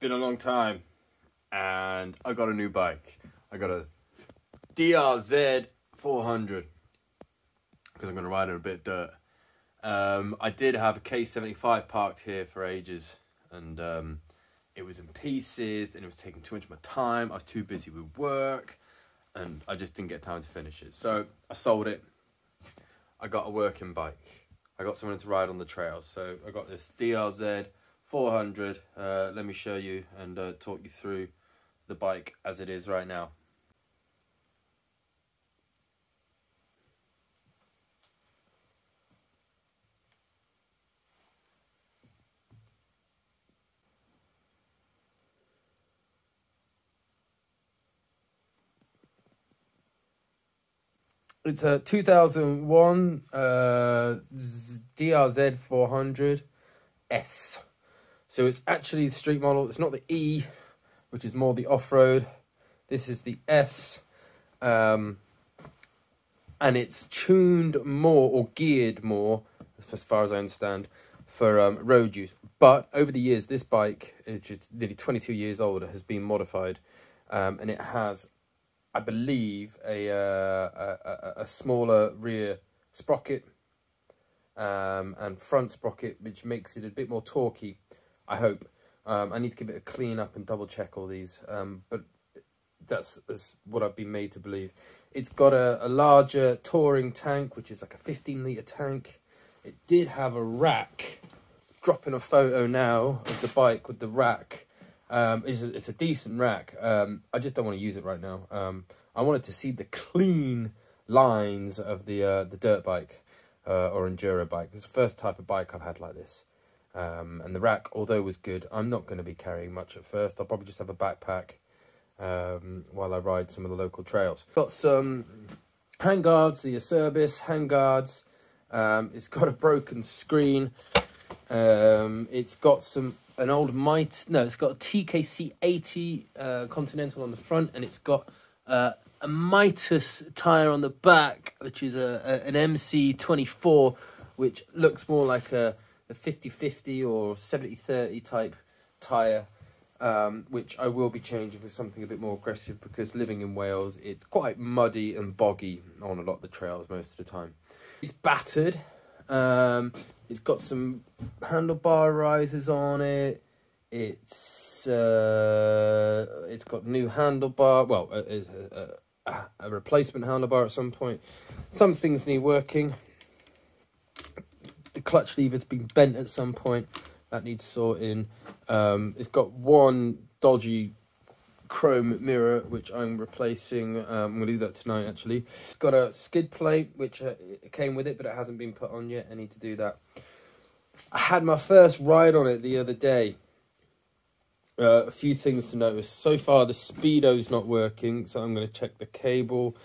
been a long time and I got a new bike. I got a DRZ400 because I'm going to ride in a bit of dirt. I did have a K75 parked here for ages, and it was in pieces and it was taking too much of my time. I was too busy with work and I just didn't get time to finish it. So I sold it. I got a working bike. I got someone to ride on the trails. So I got this DRZ400. Let me show you and talk you through the bike as it is right now. It's a 2001 DRZ400 S. So it's actually the street model. It's not the E, which is more the off-road. This is the S. And it's tuned more, or geared more, as far as I understand, for road use. But over the years, this bike is just nearly 22 years old. It has been modified. And it has, I believe, a smaller rear sprocket and front sprocket, which makes it a bit more torquey, I hope. I need to give it a clean up and double check all these, but that's what I've been made to believe. It's got a larger touring tank, which is like a 15-litre tank. It did have a rack. Dropping a photo now of the bike with the rack. It's a decent rack. I just don't want to use it right now. I wanted to see the clean lines of the dirt bike or enduro bike. It's the first type of bike I've had like this. And the rack, although was good, I'm not going to be carrying much at first. I'll probably just have a backpack while I ride some of the local trails. Got some handguards, the Acerbis handguards. It's got a broken screen. It's got an old it's got a TKC80 Continental on the front, and it's got a Mitas tyre on the back, which is an MC24, which looks more like a 50-50 or 70-30 type tyre, which I will be changing for something a bit more aggressive, because living in Wales, it's quite muddy and boggy on a lot of the trails most of the time. It's battered. It's got some handlebar risers on it. It's got new handlebar. Well, a replacement handlebar at some point. Some things need working. The clutch lever's been bent at some point. That needs sorting. It's got one dodgy chrome mirror, which I'm replacing. I'm going to do that tonight, actually. It's got a skid plate, which came with it, but it hasn't been put on yet. I need to do that. I had my first ride on it the other day. A few things to notice. So far, the speedo's not working, so I'm going to check the cable.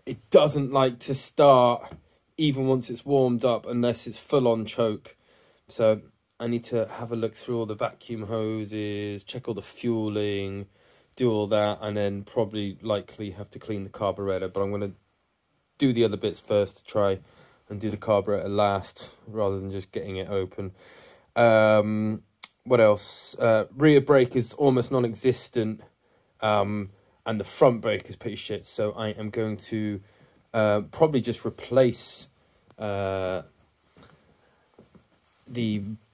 It doesn't like to start, even once it's warmed up, unless it's full-on choke. So I need to have a look through all the vacuum hoses, check all the fueling, do all that, and then probably likely have to clean the carburetor. But I'm going to do the other bits first to try and do the carburetor last, rather than just getting it open. What else? Rear brake is almost non-existent, and the front brake is pretty shit. So I am going to probably just replace the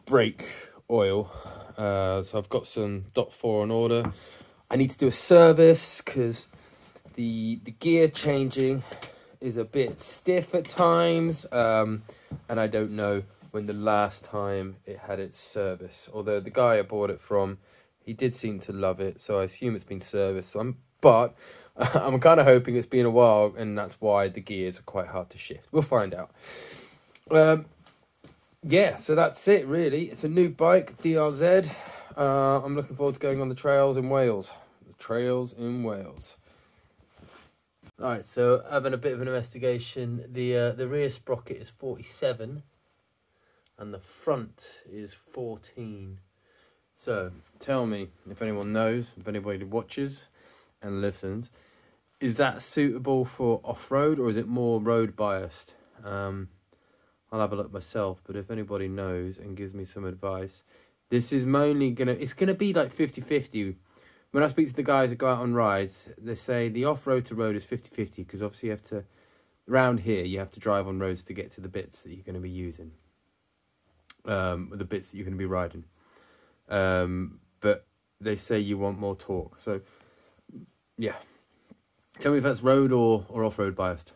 brake oil. So I've got some .4 on order. I need to do a service because the gear changing is a bit stiff at times, and I don't know when the last time it had its service. Although the guy I bought it from, he did seem to love it, so I assume it's been serviced. But I'm kind of hoping it's been a while, and that's why the gears are quite hard to shift. We'll find out. Yeah, so that's it, really. It's a new bike, DRZ. I'm looking forward to going on the trails in Wales. The trails in Wales. Alright, so having a bit of an investigation. The rear sprocket is 47 and the front is 14. So tell me, if anyone knows, if anybody watches and listens, is that suitable for off-road, or is it more road biased? I'll have a look myself, but if anybody knows and gives me some advice, This is mainly it's gonna be like 50-50. When I speak to the guys that go out on rides, they say the off-road to road is 50-50, because obviously you have to, around here, you have to drive on roads to get to the bits that you're going to be using, the bits that you're going to be riding. But they say you want more torque. So, yeah. Tell me if that's road or off-road biased.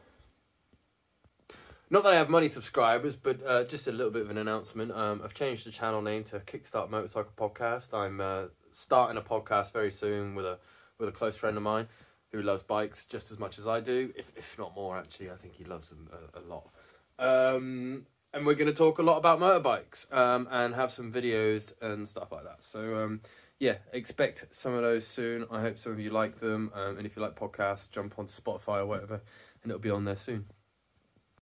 Not that I have many subscribers, but just a little bit of an announcement. I've changed the channel name to Kickstart Motorcycle Podcast. I'm starting a podcast very soon with a close friend of mine who loves bikes just as much as I do, if not more, actually. I think he loves them a lot. And we're going to talk a lot about motorbikes and have some videos and stuff like that. So, yeah, expect some of those soon. I hope some of you like them. And if you like podcasts, jump onto Spotify or whatever, and it'll be on there soon.